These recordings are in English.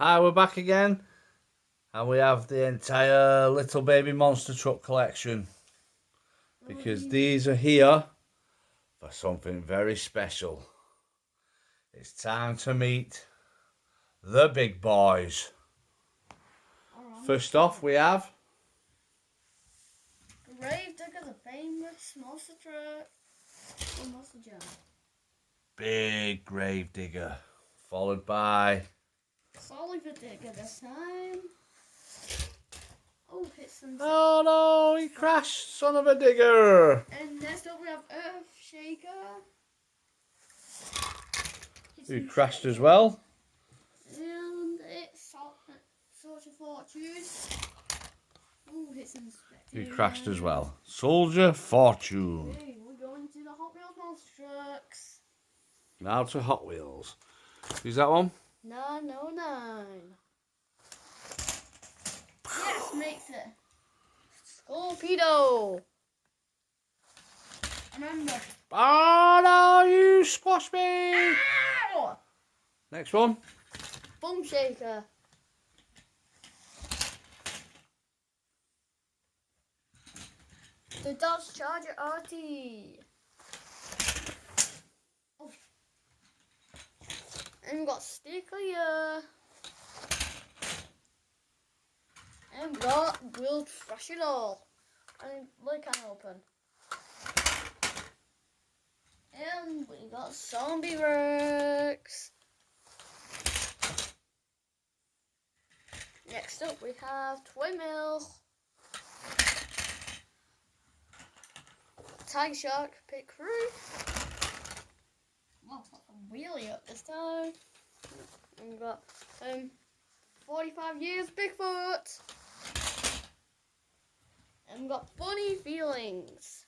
Hi, we're back again, and we have the entire Little Baby Monster Truck collection, because these are here for something very special. It's time to meet the big boys. First off, we have Gravedigger, the famous monster truck from Monster Jam. Big Gravedigger, followed by Soliver Digger this time. Oh, hit some. oh no, he crashed, son of a digger. And next up we have Earth Shaker. Who crashed as well. And it's Sword of Fortune. Oh, hit some Who crashed as well. Soldier Fortune. Okay, we're going to the Hot Wheels monster trucks. Now to Hot Wheels. Who's that one? 909. Yes, makes it. Scorpedo. Remember. Oh no, you squashed me! Ow! Next one. Boom Shaker. The Dodge Charger RT. Oh. And we've got Sticker here. And we've got We'll Thrash It All. And lid can open. And we got Zombie Rex. Next up we have Toy Mill. Tiger Shark Pit Crew. Wow, that's a wheelie up this time. And we've got 45 years Bigfoot. And we've got Funny Feelings.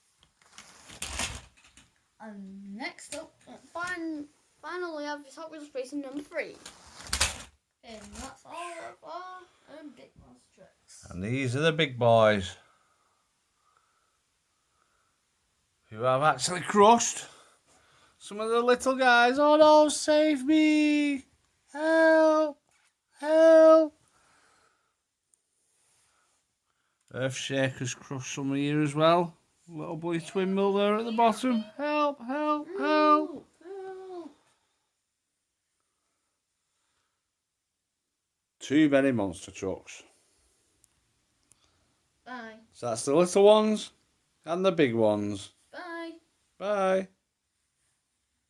And next up, finally we have Hot Wheels Racing number 3. And that's all of our big monster trucks. And these are the big boys, who have actually crushed some of the little guys. Oh no, save me! Help! Help! Earthshaker's crushed some here as well. Little boy twin mill there at the bottom. Help! Help! Help! Too many monster trucks. Bye. So that's the little ones and the big ones. Bye. Bye.